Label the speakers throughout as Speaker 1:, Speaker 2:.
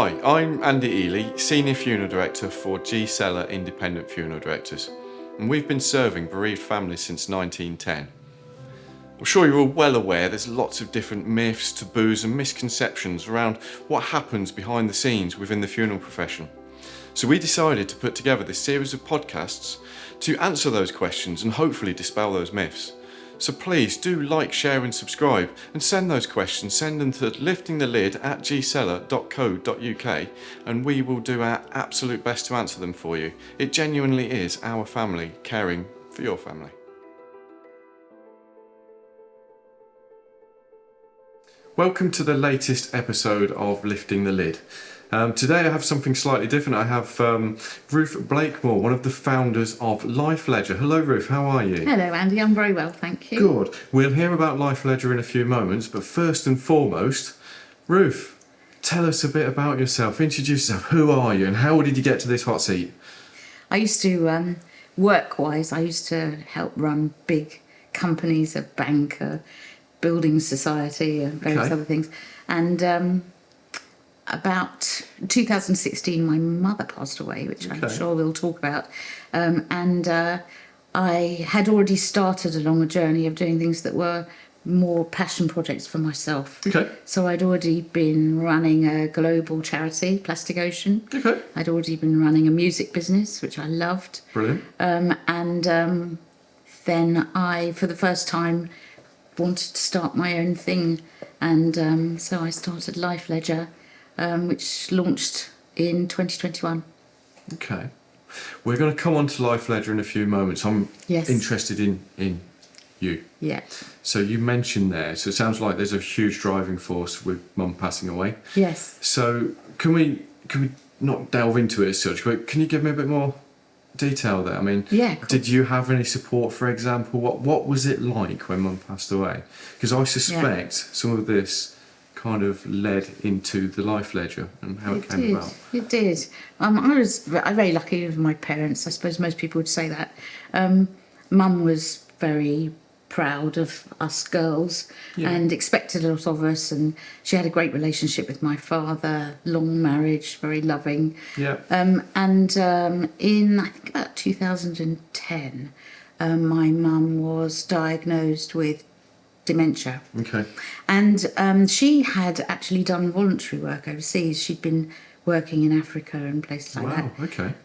Speaker 1: Hi, I'm Andy Ely, Senior Funeral Director for G. Seller Independent Funeral Directors, and we've been serving bereaved families since 1910. I'm sure you're all well aware there's lots of different myths, taboos and misconceptions around what happens behind the scenes within the funeral profession. So we decided to put together this series of podcasts to answer those questions and hopefully dispel those myths. So please do like, share and subscribe, and send those questions, send them to liftingthelid@gseller.co.uk, and we will do our absolute best to answer them for you. It genuinely is our family caring for your family. Welcome to the latest episode of Lifting the Lid. Today I have something slightly different. I have Ruth Blakemore, one of the founders of Life Ledger. Hello Ruth, how are you?
Speaker 2: Hello Andy, I'm very well, thank you.
Speaker 1: Good. We'll hear about Life Ledger in a few moments, but first and foremost, Ruth, tell us a bit about yourself. Introduce yourself. Who are you and how did you get to this hot seat?
Speaker 2: I used to, work-wise, I used to help run big companies, a bank, a building society and various other things. And about 2016, my mother passed away, which I'm sure we'll talk about. And I had already started along a journey of doing things that were more passion projects for myself. So I'd already been running a global charity, Plastic Ocean. I'd already been running a music business, which I loved.
Speaker 1: Brilliant.
Speaker 2: Then I, for the first time, wanted to start my own thing. And so I started Life Ledger, which launched in 2021.
Speaker 1: Okay. We're going to come on to Life Ledger in a few moments. I'm interested in you.
Speaker 2: Yeah.
Speaker 1: So you mentioned there, so it sounds like there's a huge driving force with Mum passing away.
Speaker 2: Yes.
Speaker 1: So can we not delve into it as such, but can you give me a bit more detail there? I mean, did you have any support, for example? What was it like when Mum passed away? Because I suspect some of this kind of led into the Life Ledger and how it came about.
Speaker 2: It did. I was very lucky with my parents. I suppose most people would say that. Mum was very proud of us girls and expected a lot of us, and she had a great relationship with my father, long marriage, very loving. In I think about 2010, my mum was diagnosed with dementia. And she had actually done voluntary work overseas. She'd been working in Africa and places like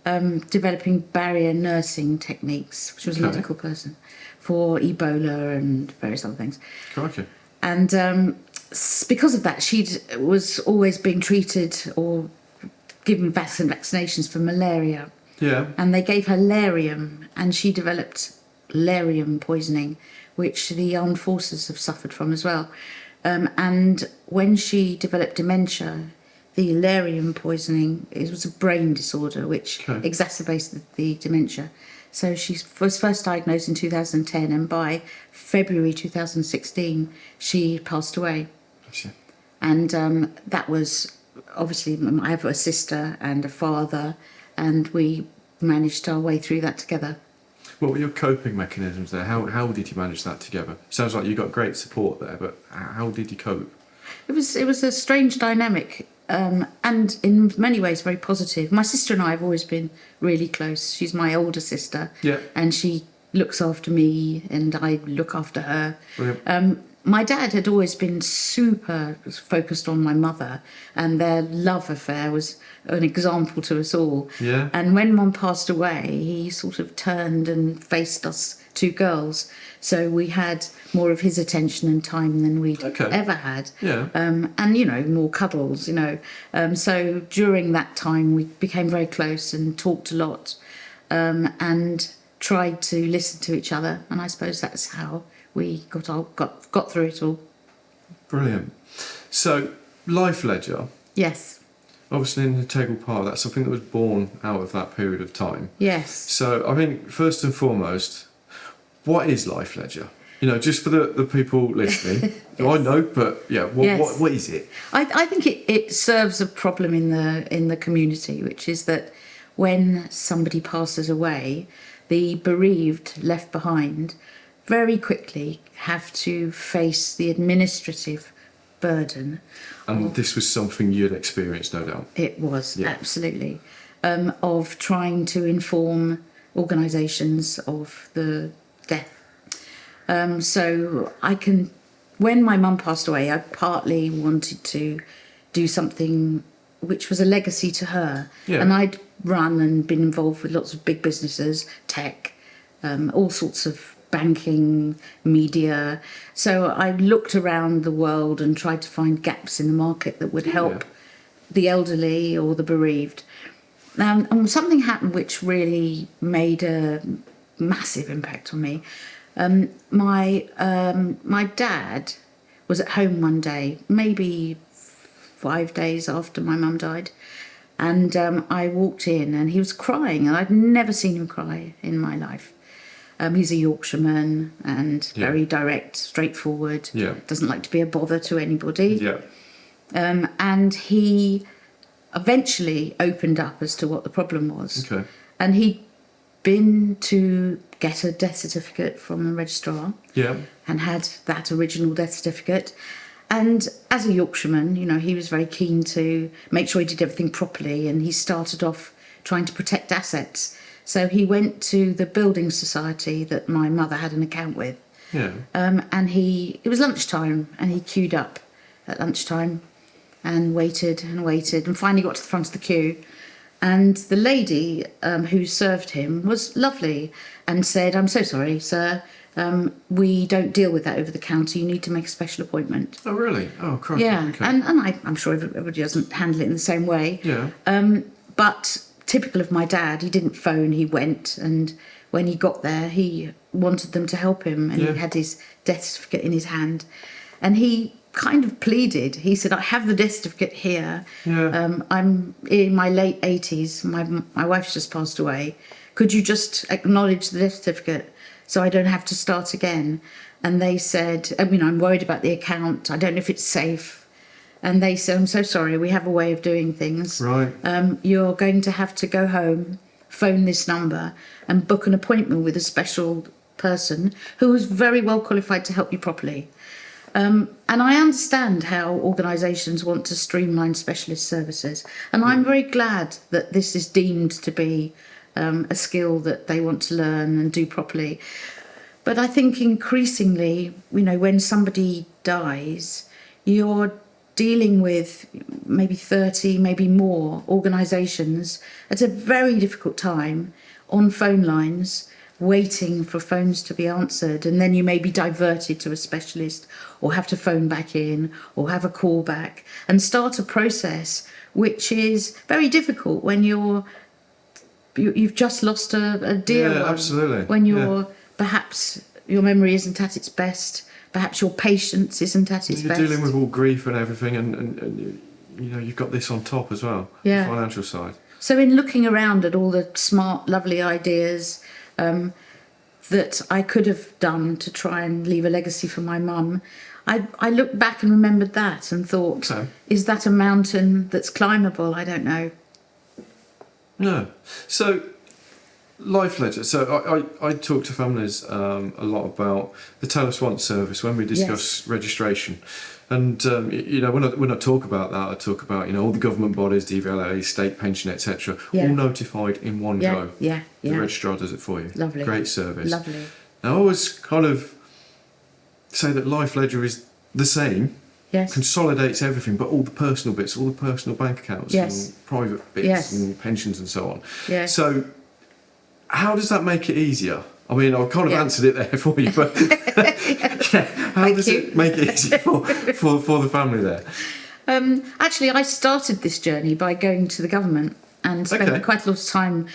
Speaker 2: that. Developing barrier nursing techniques. She was a medical person for Ebola and various other things. And because of that, she was always being treated or given vaccinations for malaria. And they gave her larium, and she developed larium poisoning, which the armed forces have suffered from as well. And when she developed dementia, the larium poisoning, it was a brain disorder which exacerbated the dementia. So she was first diagnosed in 2010, and by February 2016, she passed away. And that was, obviously, I have a sister and a father, and we managed our way through that together.
Speaker 1: What were your coping mechanisms there? How did you manage that together? Sounds like you got great support there, but how did you cope?
Speaker 2: It was a strange dynamic, and in many ways very positive. My sister and I have always been really close. She's my older sister, and she looks after me, and I look after her. My dad had always been super focused on my mother, and their love affair was an example to us all. And when Mum passed away, he sort of turned and faced us two girls. So we had more of his attention and time than we'd ever had. And, more cuddles, So during that time, we became very close and talked a lot, and tried to listen to each other. And I suppose that's how we got through it all.
Speaker 1: Brilliant. So, Life Ledger.
Speaker 2: Yes.
Speaker 1: Obviously an integral part, that's something that was born out of that period of time.
Speaker 2: Yes.
Speaker 1: So, I think, first and foremost, what is Life Ledger? Just for the people listening. I know, but what is it?
Speaker 2: I think it serves a problem in the community, which is that when somebody passes away, the bereaved left behind very quickly have to face the administrative burden.
Speaker 1: And this was something you'd experienced, no doubt.
Speaker 2: It was, absolutely. Of trying to inform organisations of the death. So when my mum passed away, I partly wanted to do something which was a legacy to her.
Speaker 1: Yeah.
Speaker 2: And I'd run and been involved with lots of big businesses, tech, all sorts of banking, media. So I looked around the world and tried to find gaps in the market that would help the elderly or the bereaved. And something happened which really made a massive impact on me. My dad was at home one day, maybe 5 days after my mum died, and I walked in and he was crying, and I'd never seen him cry in my life. He's a Yorkshireman and very direct, straightforward, doesn't like to be a bother to anybody. And he eventually opened up as to what the problem was.
Speaker 1: Okay.
Speaker 2: And he'd been to get a death certificate from the registrar and had that original death certificate. And as a Yorkshireman, you know, he was very keen to make sure he did everything properly, and he started off trying to protect assets. So he went to the building society that my mother had an account with. And it was lunchtime, and he queued up at lunchtime and waited and finally got to the front of the queue. And the lady who served him was lovely and said, "I'm so sorry, sir. We don't deal with that over the counter. You need to make a special appointment."
Speaker 1: Oh, really? Oh, crikey.
Speaker 2: Yeah,
Speaker 1: Okay.
Speaker 2: and I'm sure everybody doesn't handle it in the same way.
Speaker 1: Yeah.
Speaker 2: But typical of my dad, he didn't phone, he went, and when he got there, he wanted them to help him, and he had his death certificate in his hand. And he kind of pleaded. He said, "I have the death certificate here. I'm in my late 80s. My wife's just passed away. Could you just acknowledge the death certificate so I don't have to start again?" And they said, "I'm worried about the account. I don't know if it's safe." And they said, "I'm so sorry. We have a way of doing things.
Speaker 1: Right.
Speaker 2: You're going to have to go home, phone this number, and book an appointment with a special person who is very well qualified to help you properly." And I understand how organisations want to streamline specialist services. And I'm very glad that this is deemed to be a skill that they want to learn and do properly. But I think increasingly, when somebody dies, you're dealing with maybe 30, maybe more organisations at a very difficult time on phone lines, waiting for phones to be answered, and then you may be diverted to a specialist or have to phone back in or have a call back and start a process which is very difficult when you've just lost a dear one.
Speaker 1: Absolutely.
Speaker 2: When perhaps your memory isn't at its best, perhaps your patience isn't at its best.
Speaker 1: You're dealing with all grief and everything, and you've got this on top as well, the financial side.
Speaker 2: So in looking around at all the smart, lovely ideas that I could have done to try and leave a legacy for my mum, I looked back and remembered that and thought, is that a mountain that's climbable? I don't know.
Speaker 1: No. So, life ledger. So I talk to families a lot about the Tell Us Once service when we discuss registration. And, when I talk about that, I talk about, all the government bodies, DVLA, state pension, etc., all notified in one go. The registrar does it for you.
Speaker 2: Lovely.
Speaker 1: Great service.
Speaker 2: Lovely.
Speaker 1: Now, I always kind of say that Life Ledger is the same.
Speaker 2: Yes.
Speaker 1: Consolidates everything, but all the personal bits, all the personal bank accounts and private bits and pensions and so on.
Speaker 2: Yes.
Speaker 1: So, how does that make it easier? I mean, I kind of answered it there for you, but how does it make it easier for the family there?
Speaker 2: Actually, I started this journey by going to the government and spent quite a lot of time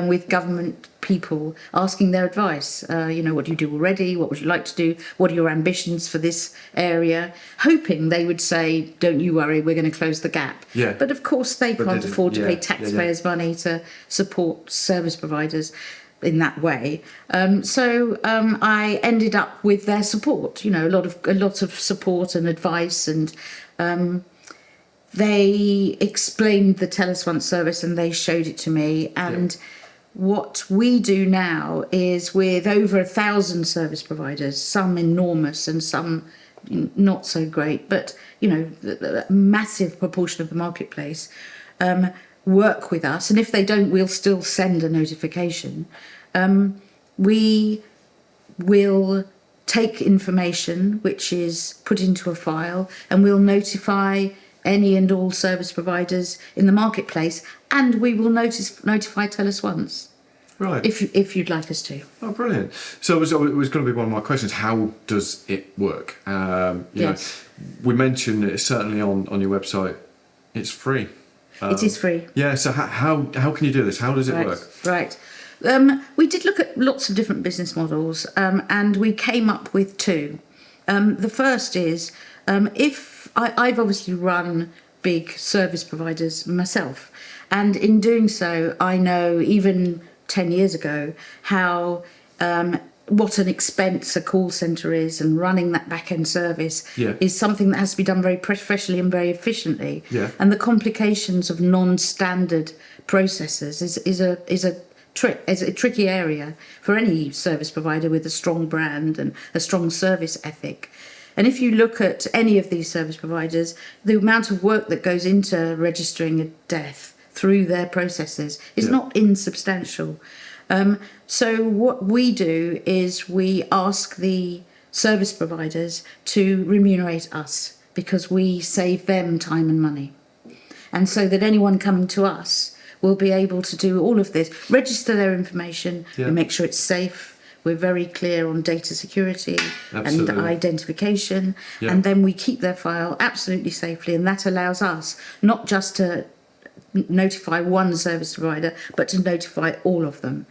Speaker 2: with government people asking their advice. What do you do already? What would you like to do? What are your ambitions for this area? Hoping they would say, "Don't you worry, we're going to close the gap."
Speaker 1: Yeah.
Speaker 2: But of course, they can't afford to pay taxpayers' money to support service providers in that way. So I ended up with their support. A lot of support and advice, and they explained the Tell Us Once service and they showed it to me. And what we do now is with over 1,000 service providers, some enormous and some not so great, but a massive proportion of the marketplace work with us, and if they don't, we'll still send a notification. We will take information which is put into a file, and we'll notify any and all service providers in the marketplace, and we will notify Tell Us Once.
Speaker 1: Right.
Speaker 2: If you'd like us to.
Speaker 1: Oh, brilliant. So it was going to be one of my questions. How does it work?
Speaker 2: Yes.
Speaker 1: We mentioned it certainly on your website. It's free.
Speaker 2: It is free.
Speaker 1: Yeah. So how can you do this? How does it work?
Speaker 2: Right. We did look at lots of different business models, and we came up with two. The first is if I've obviously run big service providers myself, and in doing so, I know even 10 years ago how what an expense a call centre is, and running that back-end service is something that has to be done very professionally and very efficiently.
Speaker 1: Yeah.
Speaker 2: And the complications of non-standard processes is a tricky area for any service provider with a strong brand and a strong service ethic. And if you look at any of these service providers, the amount of work that goes into registering a death through their processes is not insubstantial. So what we do is we ask the service providers to remunerate us, because we save them time and money. And so that anyone coming to us will be able to do all of this, register their information, we make sure it's safe, we're very clear on data security and identification, and then we keep their file absolutely safely, and that allows us not just to notify one service provider, but to notify all of them.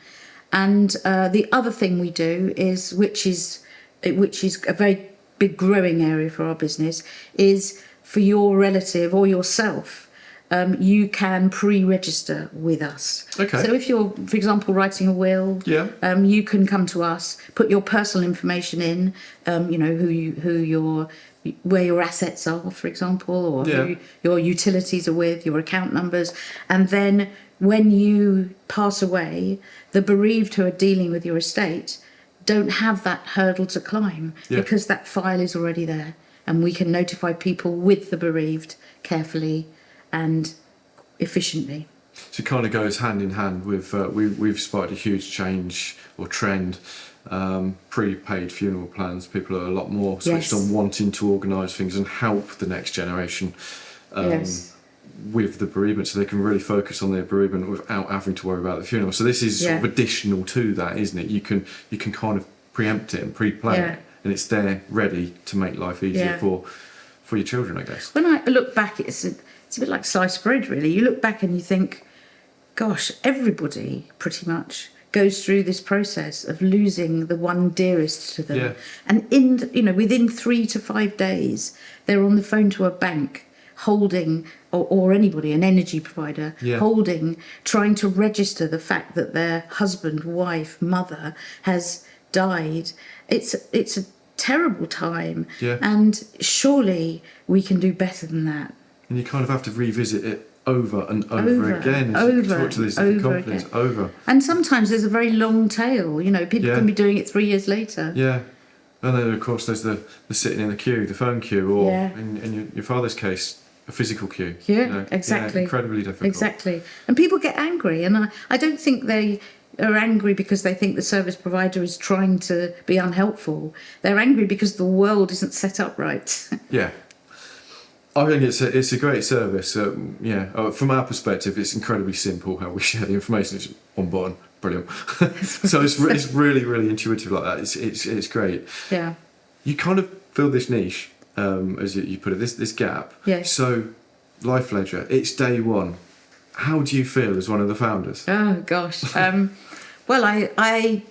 Speaker 2: And the other thing we do is, which is a very big growing area for our business, is for your relative or yourself, you can pre-register with us.
Speaker 1: Okay.
Speaker 2: So if you're, for example, writing a will, you can come to us, put your personal information in, where your assets are, for example, or who your utilities are with, your account numbers, and then when you pass away, the bereaved who are dealing with your estate don't have that hurdle to climb, because that file is already there, and we can notify people with the bereaved carefully and efficiently.
Speaker 1: So it kind of goes hand in hand with we've spotted a huge change or trend. Prepaid funeral plans. People are a lot more switched on wanting to organise things and help the next generation with the bereavement, so they can really focus on their bereavement without having to worry about the funeral. So this is sort of additional to that, isn't it? You can kind of preempt it and pre-plan it, and it's there ready to make life easier for your children, I guess.
Speaker 2: When I look back, it's a bit like sliced bread, really. You look back and you think, gosh, everybody pretty much goes through this process of losing the one dearest to them, and within 3 to 5 days, they're on the phone to a bank holding, or anybody, an energy provider, holding, trying to register the fact that their husband, wife, mother has died. It's a terrible time, and surely we can do better than that.
Speaker 1: And you kind of have to revisit it over and over again as you talk to these different companies over.
Speaker 2: And sometimes there's a very long tail. People can be doing it 3 years later.
Speaker 1: Yeah. And then of course there's the sitting in the queue, the phone queue, or in your father's case, a physical queue.
Speaker 2: Yeah, exactly.
Speaker 1: Yeah, incredibly difficult.
Speaker 2: Exactly. And people get angry, and I don't think they are angry because they think the service provider is trying to be unhelpful. They're angry because the world isn't set up right.
Speaker 1: Yeah. I think it's a great service. From our perspective, it's incredibly simple how we share the information. It's one button, brilliant. So it's really, really intuitive like that. It's great.
Speaker 2: Yeah.
Speaker 1: You kind of fill this niche, as you put it, this gap.
Speaker 2: Yeah.
Speaker 1: So, Life Ledger, it's day one. How do you feel as one of the founders?
Speaker 2: Oh gosh. Well, I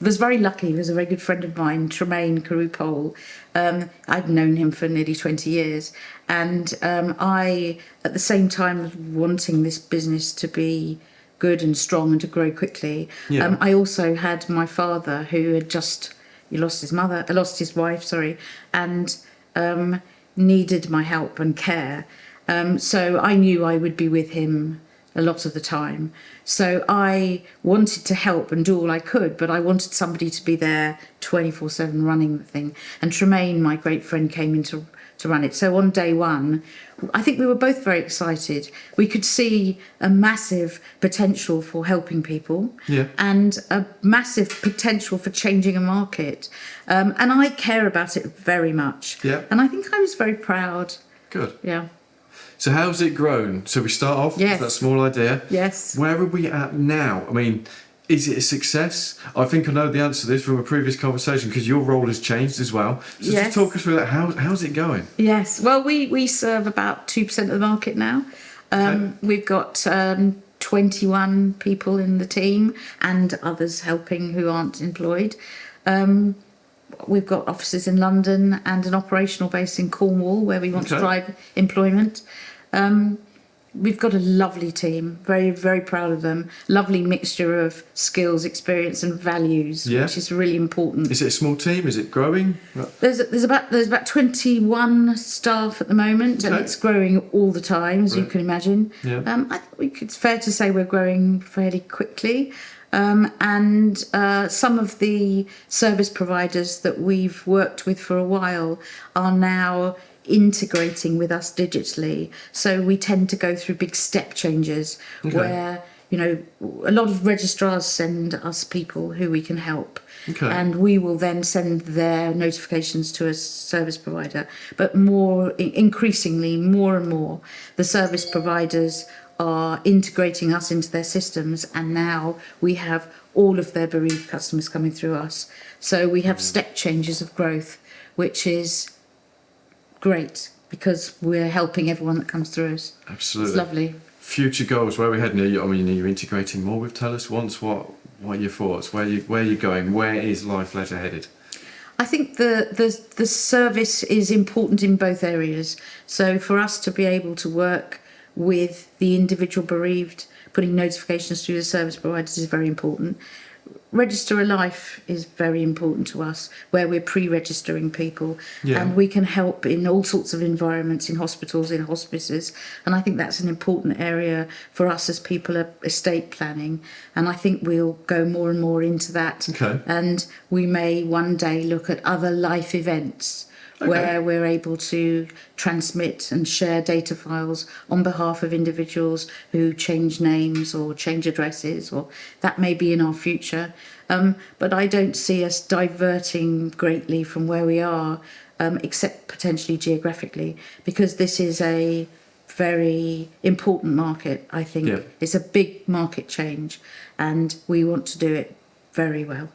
Speaker 2: was very lucky. He was a very good friend of mine, Tremaine Carupole. I'd known him for nearly 20 years. And I, at the same time, was wanting this business to be good and strong and to grow quickly. Yeah. I also had my father, who had lost his wife, and needed my help and care. So I knew I would be with him a lot of the time. So I wanted to help and do all I could, but I wanted somebody to be there 24/7 running the thing. And Tremaine, my great friend, came in to run it. So on day one, I think we were both very excited. We could see a massive potential for helping people, and a massive potential for changing a market. And I care about it very much.
Speaker 1: Yeah.
Speaker 2: And I think I was very proud.
Speaker 1: Good.
Speaker 2: Yeah.
Speaker 1: So how's it grown? So we start off with that small idea.
Speaker 2: Yes.
Speaker 1: Where are we at now? I mean, is it a success? I think I know the answer to this from a previous conversation, because your role has changed as well. So just talk us through that. How's it going?
Speaker 2: Yes. Well, we serve about 2% of the market now. We've got 21 people in the team and others helping who aren't employed. We've got offices in London and an operational base in Cornwall where we want to drive employment. We've got a lovely team, very, very proud of them. Lovely mixture of skills, experience and values, which is really important.
Speaker 1: Is it a small team? Is it growing?
Speaker 2: There's about 21 staff at the moment, and it's growing all the time, as you can imagine. I think it's fair to say we're growing fairly quickly. And some of the service providers that we've worked with for a while are now integrating with us digitally. So we tend to go through big step changes where, you know, a lot of registrars send us people who we can help. And we will then send their notifications to a service provider. But increasingly, more and more, the service providers are integrating us into their systems, and now we have all of their bereaved customers coming through us. So we have step changes of growth, which is great because we're helping everyone that comes through us.
Speaker 1: Absolutely.
Speaker 2: It's lovely.
Speaker 1: Future goals, where are we heading? I mean, you're integrating more with Tell Us Once. What are your thoughts? Where are you going? Where is Life Leisure headed?
Speaker 2: I think the service is important in both areas. So for us to be able to work with the individual bereaved, putting notifications through the service providers is very important. Register a Life is very important to us, where we're pre-registering people, and we can help in all sorts of environments, in hospitals, in hospices, and I think that's an important area for us as people are estate planning, and I think we'll go more and more into that. And we may one day look at other life events where we're able to transmit and share data files on behalf of individuals who change names or change addresses, or that may be in our future. But I don't see us diverting greatly from where we are, except potentially geographically, because this is a very important market, I think. It's a big market change, and we want to do it very well.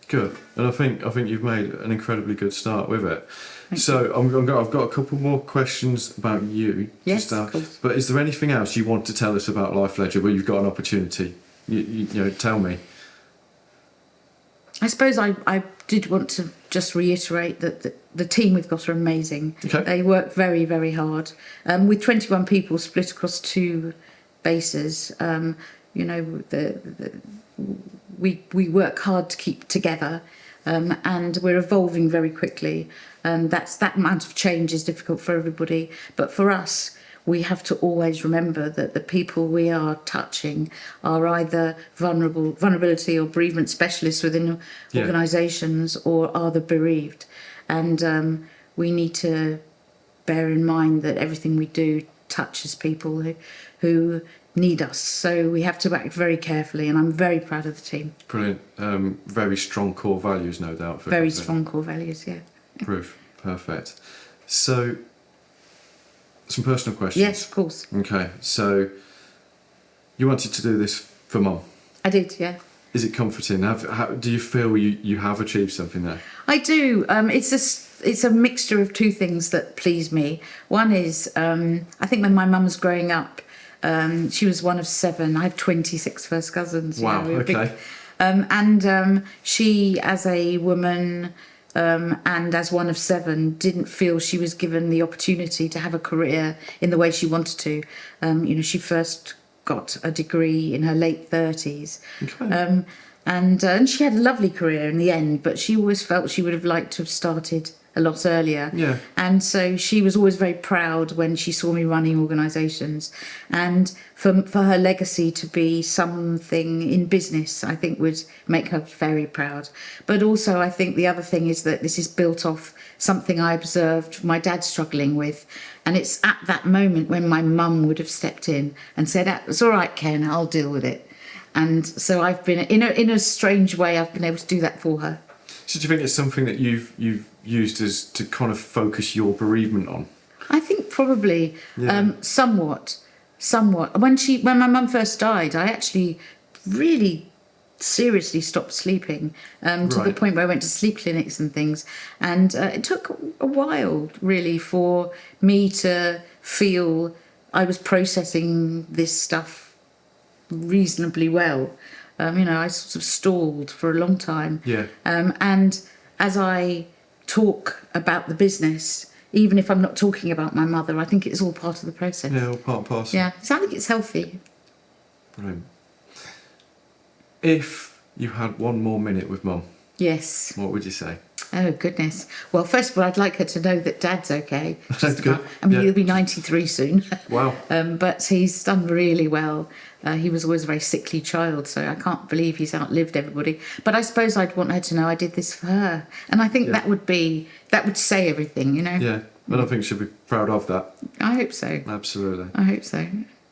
Speaker 1: Good, and I think you've made an incredibly good start with it. So I've got a couple more questions about you.
Speaker 2: Yes, of course.
Speaker 1: But is there anything else you want to tell us about Life Leisure where you've got an opportunity? You know, tell me.
Speaker 2: I suppose I did want to just reiterate that the team we've got are amazing. They work very, very hard. With 21 people split across 2 bases, you know, we work hard to keep together, and we're evolving very quickly. And that amount of change is difficult for everybody. But for us, we have to always remember that the people we are touching are either vulnerability or bereavement specialists within organisations, or are the bereaved. And we need to bear in mind that everything we do touches people who need us. So we have to act very carefully, and I'm very proud of the team.
Speaker 1: Brilliant. Very strong core values, no doubt.
Speaker 2: Very strong core values, yeah.
Speaker 1: Proof. Perfect. So, some personal questions.
Speaker 2: Yes, of course.
Speaker 1: Okay, so you wanted to do this for Mum.
Speaker 2: I did, yeah.
Speaker 1: Is it comforting? Do you feel you have achieved something there?
Speaker 2: I do. It's a mixture of 2 things that please me. One is, I think when my mum was growing up, she was one of 7. I have 26 first cousins.
Speaker 1: Wow, okay.
Speaker 2: She, as a woman and as one of 7, didn't feel she was given the opportunity to have a career in the way she wanted to. You know, she first got a degree in her late 30s. And she had a lovely career in the end, but she always felt she would have liked to have started a lot earlier.
Speaker 1: Yeah.
Speaker 2: And so she was always very proud when she saw me running organisations. And for her legacy to be something in business, I think would make her very proud. But also I think the other thing is that this is built off something I observed my dad struggling with. And it's at that moment when my mum would have stepped in and said, "It's all right, Ken, I'll deal with it." And so I've been, in a strange way, I've been able to do that for her.
Speaker 1: So do you think it's something that you've used as to kind of focus your bereavement on?
Speaker 2: I think probably somewhat. When my mum first died, I actually really seriously stopped sleeping to the point where I went to sleep clinics and things. And it took a while really for me to feel I was processing this stuff reasonably well. I sort of stalled for a long time.
Speaker 1: Yeah.
Speaker 2: And as I talk about the business, even if I'm not talking about my mother, I think it's all part of the process.
Speaker 1: Yeah, all part and parcel.
Speaker 2: Yeah, so I think it's healthy.
Speaker 1: Brilliant. If you had one more minute with Mum,
Speaker 2: Yes.
Speaker 1: what would you say?
Speaker 2: Oh, goodness. Well, first of all, I'd like her to know that Dad's okay.
Speaker 1: That's good.
Speaker 2: I mean,
Speaker 1: Yeah.
Speaker 2: he'll be 93 soon.
Speaker 1: Wow.
Speaker 2: But he's done really well. He was always a very sickly child, so I can't believe he's outlived everybody. But I suppose I'd want her to know I did this for her. And I think that would say everything,
Speaker 1: Yeah, and I think she'll be proud of that.
Speaker 2: I hope so.
Speaker 1: Absolutely.
Speaker 2: I hope so.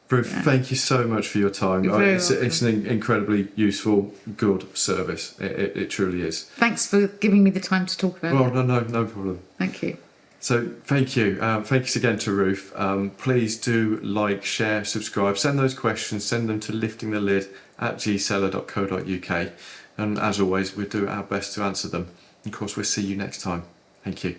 Speaker 1: Ruth, thank you so much for your time.
Speaker 2: You're very
Speaker 1: It's an incredibly useful, good service. It truly is.
Speaker 2: Thanks for giving me the time to talk about it.
Speaker 1: Well, no problem.
Speaker 2: Thank you.
Speaker 1: So thank you. Thanks again to Ruth. Please do like, share, subscribe. Send those questions. Send them to liftingthelid@gseller.co.uk. And as always, we'll do our best to answer them. Of course, we'll see you next time. Thank you.